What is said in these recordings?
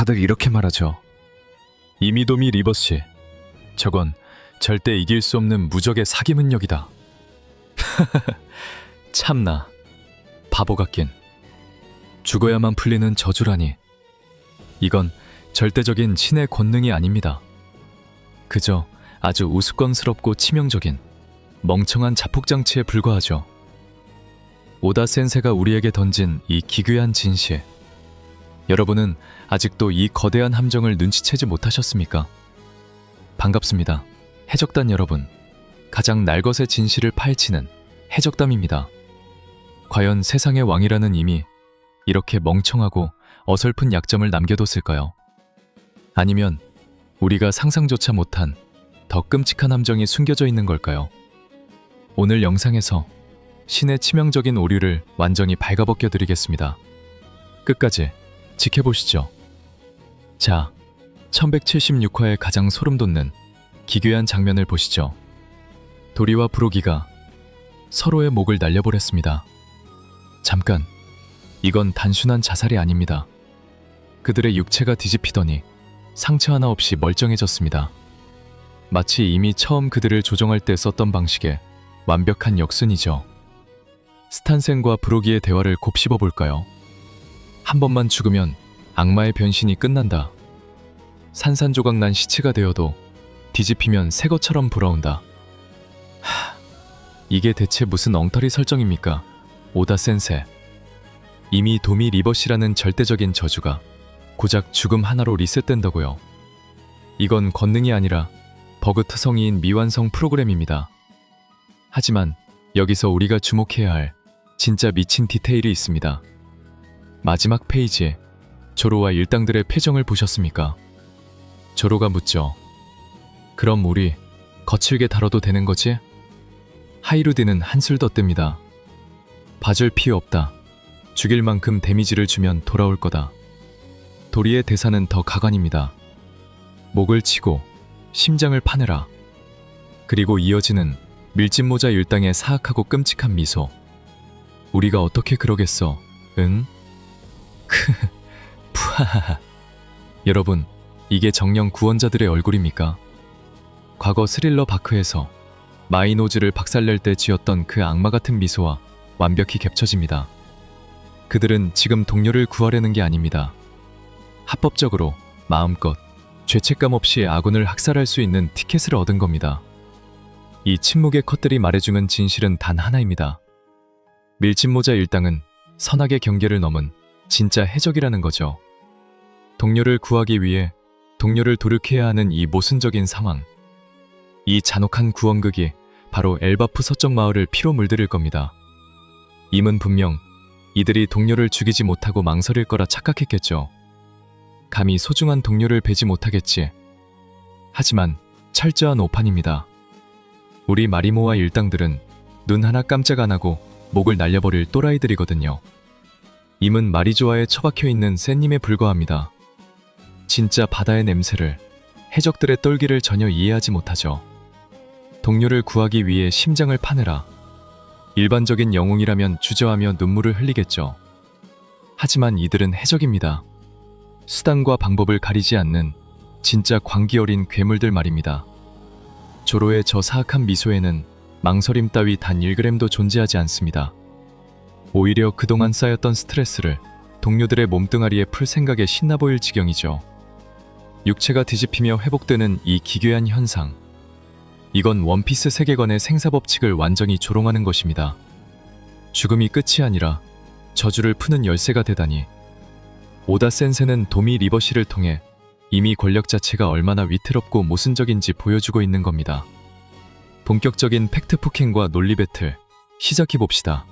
다들 이렇게 말하죠. 이미도미 리버씨, 저건 절대 이길 수 없는 무적의 사기 능력이다. 참나, 바보 같긴. 죽어야만 풀리는 저주라니. 이건 절대적인 신의 권능이 아닙니다. 그저 아주 우스꽝스럽고 치명적인 멍청한 자폭장치에 불과하죠. 오다 센세가 우리에게 던진 이 기괴한 진실, 여러분은 아직도 이 거대한 함정을 눈치채지 못하셨습니까? 반갑습니다. 해적단 여러분, 가장 날것의 진실을 파헤치는 해적담입니다. 과연 세상의 왕이라는 이미 이렇게 멍청하고 어설픈 약점을 남겨뒀을까요? 아니면 우리가 상상조차 못한 더 끔찍한 함정이 숨겨져 있는 걸까요? 오늘 영상에서 신의 치명적인 오류를 완전히 발가벗겨 드리겠습니다. 끝까지 지켜보시죠. 자, 1176화의 가장 소름돋는 기괴한 장면을 보시죠. 도리와 브로기가 서로의 목을 날려버렸습니다. 잠깐, 이건 단순한 자살이 아닙니다. 그들의 육체가 뒤집히더니 상처 하나 없이 멀쩡해졌습니다. 마치 이미 처음 그들을 조종할 때 썼던 방식의 완벽한 역순이죠. 스탄센과 브로기의 대화를 곱씹어 볼까요? 한 번만 죽으면 악마의 변신이 끝난다. 산산조각 난 시체가 되어도 뒤집히면 새 것처럼 돌아온다. 이게 대체 무슨 엉터리 설정입니까? 오다 센세. 이미 도미 리버시라는 절대적인 저주가 고작 죽음 하나로 리셋된다고요. 이건 권능이 아니라 버그 특성이인 미완성 프로그램입니다. 하지만 여기서 우리가 주목해야 할 진짜 미친 디테일이 있습니다. 마지막 페이지에 조로와 일당들의 표정을 보셨습니까? 조로가 묻죠. 그럼 우리 거칠게 다뤄도 되는 거지? 하이루디는 한술 더 뗍니다. 봐줄 필요 없다. 죽일 만큼 데미지를 주면 돌아올 거다. 도리의 대사는 더 가관입니다. 목을 치고 심장을 파내라. 그리고 이어지는 밀짚모자 일당의 사악하고 끔찍한 미소. 우리가 어떻게 그러겠어, 응? 푸하하하. 여러분, 이게 정령 구원자들의 얼굴입니까? 과거 스릴러 바크에서 마이노즈를 박살낼 때 지었던 그 악마 같은 미소와 완벽히 겹쳐집니다. 그들은 지금 동료를 구하려는 게 아닙니다. 합법적으로 마음껏 죄책감 없이 아군을 학살할 수 있는 티켓을 얻은 겁니다. 이 침묵의 컷들이 말해주는 진실은 단 하나입니다. 밀짚모자 일당은 선악의 경계를 넘은 진짜 해적이라는 거죠. 동료를 구하기 위해 동료를 돌이켜야 하는 이 모순적인 상황. 이 잔혹한 구원극이 바로 엘바프 서쪽 마을을 피로 물들일 겁니다. 임은 분명 이들이 동료를 죽이지 못하고 망설일 거라 착각했겠죠. 감히 소중한 동료를 베지 못하겠지. 하지만 철저한 오판입니다. 우리 마리모와 일당들은 눈 하나 깜짝 안 하고 목을 날려버릴 또라이들이거든요. 임은 마리조아에 처박혀 있는 샌님에 불과합니다. 진짜 바다의 냄새를, 해적들의 떨기를 전혀 이해하지 못하죠. 동료를 구하기 위해 심장을 파내라. 일반적인 영웅이라면 주저하며 눈물을 흘리겠죠. 하지만 이들은 해적입니다. 수단과 방법을 가리지 않는 진짜 광기 어린 괴물들 말입니다. 조로의 저 사악한 미소에는 망설임 따위 단 1g도 존재하지 않습니다. 오히려 그동안 쌓였던 스트레스를 동료들의 몸뚱아리에 풀 생각에 신나 보일 지경이죠. 육체가 뒤집히며 회복되는 이 기괴한 현상. 이건 원피스 세계관의 생사법칙을 완전히 조롱하는 것입니다. 죽음이 끝이 아니라 저주를 푸는 열쇠가 되다니. 오다 센세는 도미 리버시를 통해 이미 권력 자체가 얼마나 위태롭고 모순적인지 보여주고 있는 겁니다. 본격적인 팩트 폭행과 논리 배틀 시작해봅시다.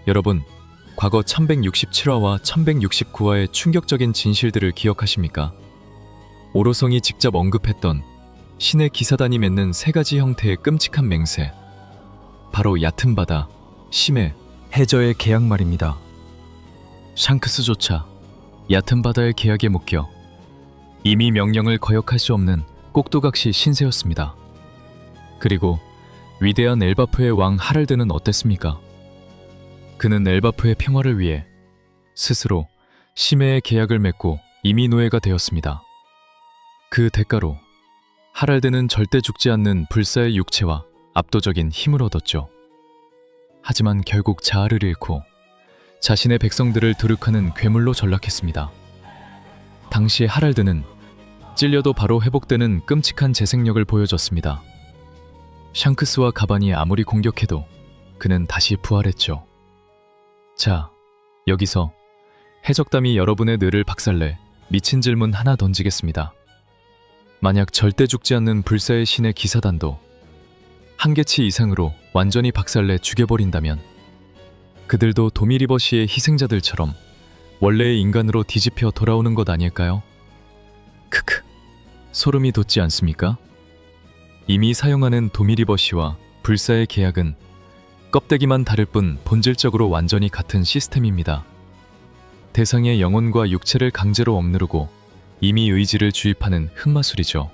여러분, 과거 1167화와 1169화의 충격적인 진실들을 기억하십니까? 오로성이 직접 언급했던 신의 기사단이 맺는 세 가지 형태의 끔찍한 맹세. 바로 얕은 바다, 심해, 해저의 계약 말입니다. 샹크스조차 얕은 바다의 계약에 묶여 이미 명령을 거역할 수 없는 꼭두각시 신세였습니다. 그리고 위대한 엘바프의 왕 하랄드는 어땠습니까? 그는 엘바프의 평화를 위해 스스로 심해의 계약을 맺고 이미 노예가 되었습니다. 그 대가로 하랄드는 절대 죽지 않는 불사의 육체와 압도적인 힘을 얻었죠. 하지만 결국 자아를 잃고 자신의 백성들을 도륙하는 괴물로 전락했습니다. 당시 하랄드는 찔려도 바로 회복되는 끔찍한 재생력을 보여줬습니다. 샹크스와 가반이 아무리 공격해도 그는 다시 부활했죠. 자, 여기서 해적담이 여러분의 뇌를 박살내 미친 질문 하나 던지겠습니다. 만약 절대 죽지 않는 불사의 신의 기사단도 한계치 이상으로 완전히 박살내 죽여버린다면 그들도 도미리버시의 희생자들처럼 원래의 인간으로 뒤집혀 돌아오는 것 아닐까요? 크크, 소름이 돋지 않습니까? 이미 사용하는 도미리버시와 불사의 계약은 껍데기만 다를 뿐 본질적으로 완전히 같은 시스템입니다. 대상의 영혼과 육체를 강제로 억누르고 이미 의지를 주입하는 흑마술이죠.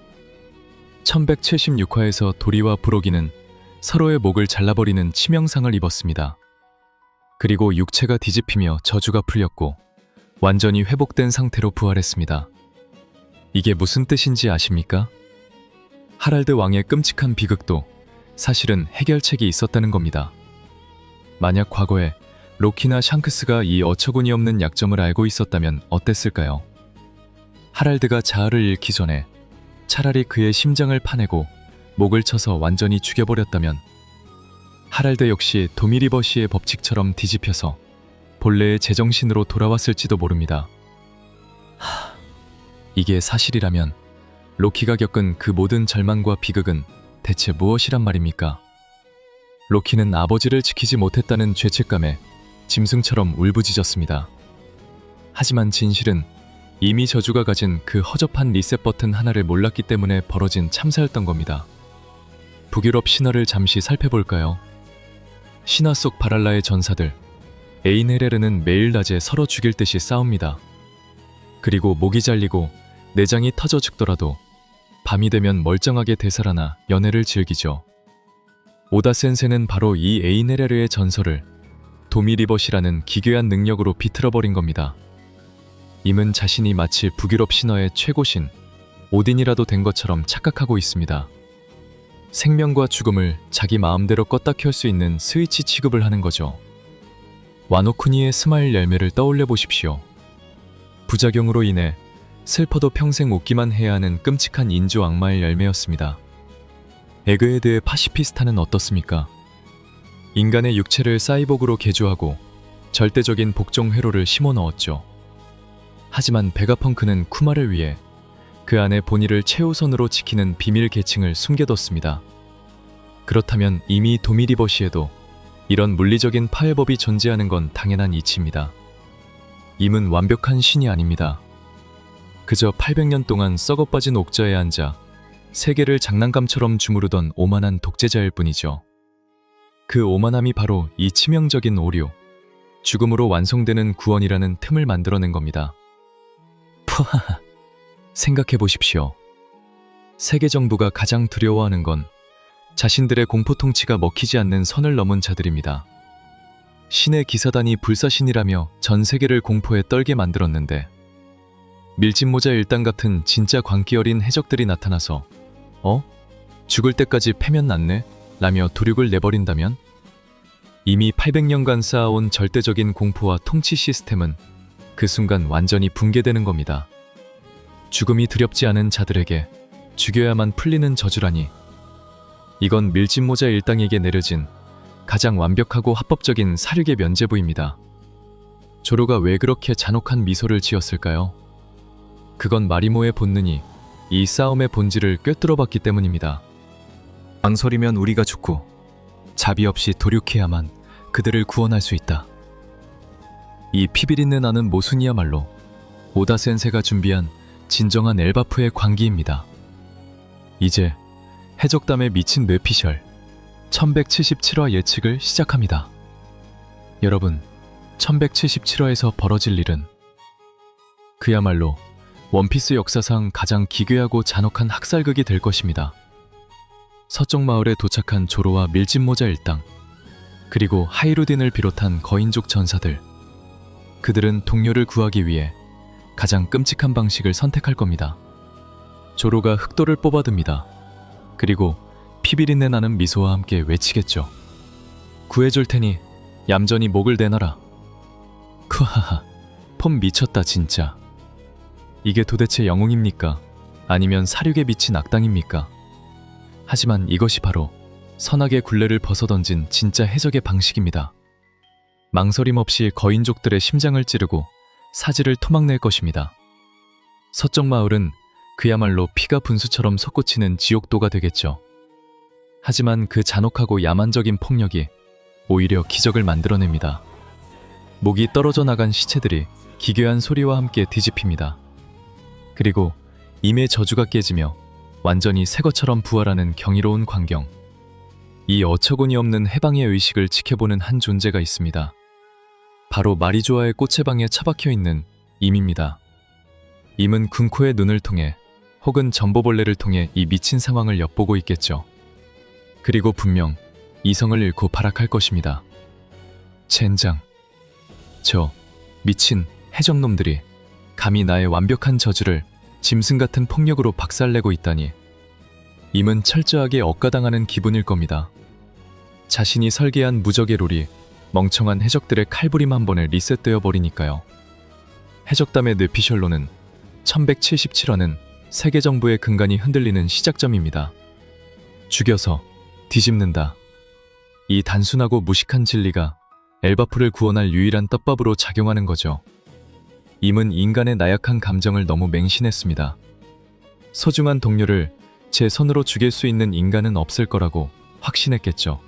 1176화에서 도리와 브로기는 서로의 목을 잘라버리는 치명상을 입었습니다. 그리고 육체가 뒤집히며 저주가 풀렸고 완전히 회복된 상태로 부활했습니다. 이게 무슨 뜻인지 아십니까? 하랄드 왕의 끔찍한 비극도 사실은 해결책이 있었다는 겁니다. 만약 과거에 로키나 샹크스가 이 어처구니 없는 약점을 알고 있었다면 어땠을까요? 하랄드가 자아를 잃기 전에 차라리 그의 심장을 파내고 목을 쳐서 완전히 죽여버렸다면 하랄드 역시 도미리버시의 법칙처럼 뒤집혀서 본래의 제정신으로 돌아왔을지도 모릅니다. 이게 사실이라면 로키가 겪은 그 모든 절망과 비극은 대체 무엇이란 말입니까? 로키는 아버지를 지키지 못했다는 죄책감에 짐승처럼 울부짖었습니다. 하지만 진실은 이미 저주가 가진 그 허접한 리셋 버튼 하나를 몰랐기 때문에 벌어진 참사였던 겁니다. 북유럽 신화를 잠시 살펴볼까요? 신화 속 바랄라의 전사들 에인헤레르는 매일 낮에 서로 죽일 듯이 싸웁니다. 그리고 목이 잘리고 내장이 터져 죽더라도 밤이 되면 멀쩡하게 되살아나 연애를 즐기죠. 오다 센세는 바로 이 에인헤레르의 전설을 도미리버시라는 기괴한 능력으로 비틀어버린 겁니다. 임은 자신이 마치 북유럽 신화의 최고신 오딘이라도 된 것처럼 착각하고 있습니다. 생명과 죽음을 자기 마음대로 껐다 켤 수 있는 스위치 취급을 하는 거죠. 와노쿠니의 스마일 열매를 떠올려 보십시오. 부작용으로 인해 슬퍼도 평생 웃기만 해야 하는 끔찍한 인조 악마의 열매였습니다. 에그헤드의 파시피스타는 어떻습니까? 인간의 육체를 사이보그로 개조하고 절대적인 복종 회로를 심어 넣었죠. 하지만 베가펑크는 쿠마를 위해 그 안에 본의를 최우선으로 지키는 비밀 계층을 숨겨뒀습니다. 그렇다면 이미 도미리버시에도 이런 물리적인 파해법이 존재하는 건 당연한 이치입니다. 임은 완벽한 신이 아닙니다. 그저 800년 동안 썩어빠진 옥자에 앉아 세계를 장난감처럼 주무르던 오만한 독재자일 뿐이죠. 그 오만함이 바로 이 치명적인 오류, 죽음으로 완성되는 구원이라는 틈을 만들어낸 겁니다. 푸하하, 생각해 보십시오. 세계 정부가 가장 두려워하는 건 자신들의 공포 통치가 먹히지 않는 선을 넘은 자들입니다. 신의 기사단이 불사신이라며 전 세계를 공포에 떨게 만들었는데 밀짚모자 일당 같은 진짜 광기 어린 해적들이 나타나서 죽을 때까지 패면 낫네? 라며 도륙을 내버린다면 이미 800년간 쌓아온 절대적인 공포와 통치 시스템은 그 순간 완전히 붕괴되는 겁니다. 죽음이 두렵지 않은 자들에게 죽여야만 풀리는 저주라니. 이건 밀짚모자 일당에게 내려진 가장 완벽하고 합법적인 사륙의 면죄부입니다. 조로가 왜 그렇게 잔혹한 미소를 지었을까요? 그건 마리모의 본능이 이 싸움의 본질을 꿰뚫어봤기 때문입니다. 망설이면 우리가 죽고 자비 없이 도륙해야만 그들을 구원할 수 있다. 이 피비린내 나는 모순이야말로 오다 센세가 준비한 진정한 엘바프의 광기입니다. 이제 해적담에 미친 뇌피셜 1177화 예측을 시작합니다. 여러분, 1177화에서 벌어질 일은 그야말로 원피스 역사상 가장 기괴하고 잔혹한 학살극이 될 것입니다. 서쪽 마을에 도착한 조로와 밀짚모자 일당, 그리고 하이루딘을 비롯한 거인족 전사들. 그들은 동료를 구하기 위해 가장 끔찍한 방식을 선택할 겁니다. 조로가 흑도를 뽑아듭니다. 그리고 피비린내 나는 미소와 함께 외치겠죠. 구해줄 테니 얌전히 목을 내놔라. 쿠하하, 폼 미쳤다 진짜. 이게 도대체 영웅입니까? 아니면 사륙에 미친 악당입니까? 하지만 이것이 바로 선악의 굴레를 벗어던진 진짜 해적의 방식입니다. 망설임 없이 거인족들의 심장을 찌르고 사지를 토막낼 것입니다. 서쪽 마을은 그야말로 피가 분수처럼 솟구치는 지옥도가 되겠죠. 하지만 그 잔혹하고 야만적인 폭력이 오히려 기적을 만들어냅니다. 목이 떨어져 나간 시체들이 기괴한 소리와 함께 뒤집힙니다. 그리고 임의 저주가 깨지며 완전히 새 것처럼 부활하는 경이로운 광경. 이 어처구니 없는 해방의 의식을 지켜보는 한 존재가 있습니다. 바로 마리조아의 꽃채방에 처박혀 있는 임입니다. 임은 군코의 눈을 통해 혹은 전보벌레를 통해 이 미친 상황을 엿보고 있겠죠. 그리고 분명 이성을 잃고 발악할 것입니다. 젠장. 저 미친 해적놈들이 감히 나의 완벽한 저주를 짐승 같은 폭력으로 박살내고 있다니. 임은 철저하게 억가당하는 기분일 겁니다. 자신이 설계한 무적의 롤이 멍청한 해적들의 칼부림 한 번에 리셋되어 버리니까요. 해적담의 뇌피셜로는 1177화는 세계 정부의 근간이 흔들리는 시작점입니다. 죽여서 뒤집는다. 이 단순하고 무식한 진리가 엘바프를 구원할 유일한 떡밥으로 작용하는 거죠. 임은 인간의 나약한 감정을 너무 맹신했습니다. 소중한 동료를 제 손으로 죽일 수 있는 인간은 없을 거라고 확신했겠죠.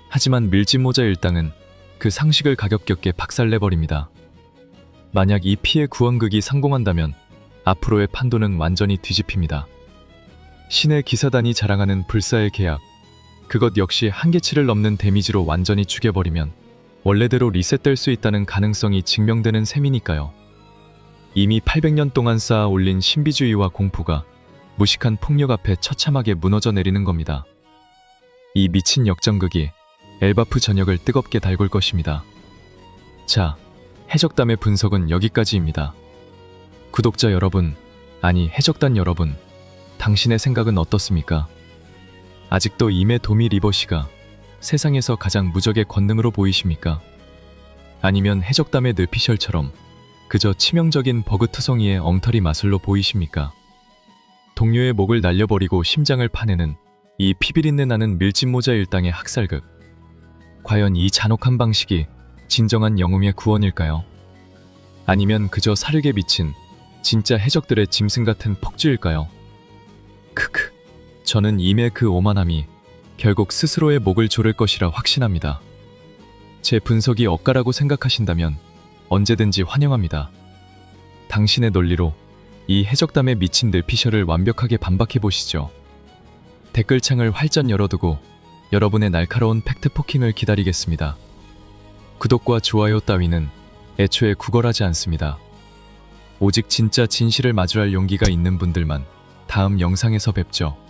하지만 밀짚모자 일당은 그 상식을 가격겹게 박살내버립니다. 만약 이 피해 구원극이 성공한다면 앞으로의 판도는 완전히 뒤집힙니다. 신의 기사단이 자랑하는 불사의 계약, 그것 역시 한계치를 넘는 데미지로 완전히 죽여버리면 원래대로 리셋될 수 있다는 가능성이 증명되는 셈이니까요. 이미 800년 동안 쌓아 올린 신비주의와 공포가 무식한 폭력 앞에 처참하게 무너져 내리는 겁니다. 이 미친 역전극이 엘바프 전역을 뜨겁게 달굴 것입니다. 자, 해적담의 분석은 여기까지입니다. 구독자 여러분, 아니 해적단 여러분, 당신의 생각은 어떻습니까? 아직도 임의 도미 리버시가 세상에서 가장 무적의 권능으로 보이십니까? 아니면 해적담의 뇌피셜처럼 그저 치명적인 버그투성이의 엉터리 마술로 보이십니까? 동료의 목을 날려버리고 심장을 파내는 이 피비린내 나는 밀짚모자 일당의 학살극. 과연 이 잔혹한 방식이 진정한 영웅의 구원일까요? 아니면 그저 사륙에 미친 진짜 해적들의 짐승 같은 폭주일까요? 크크, 저는 임의 그 오만함이 결국 스스로의 목을 조를 것이라 확신합니다. 제 분석이 엇가라고 생각하신다면 언제든지 환영합니다. 당신의 논리로 이 해적담의 미친 뇌피셜을 완벽하게 반박해보시죠. 댓글창을 활짝 열어두고 여러분의 날카로운 팩트 포킹을 기다리겠습니다. 구독과 좋아요 따위는 애초에 구걸하지 않습니다. 오직 진짜 진실을 마주할 용기가 있는 분들만 다음 영상에서 뵙죠.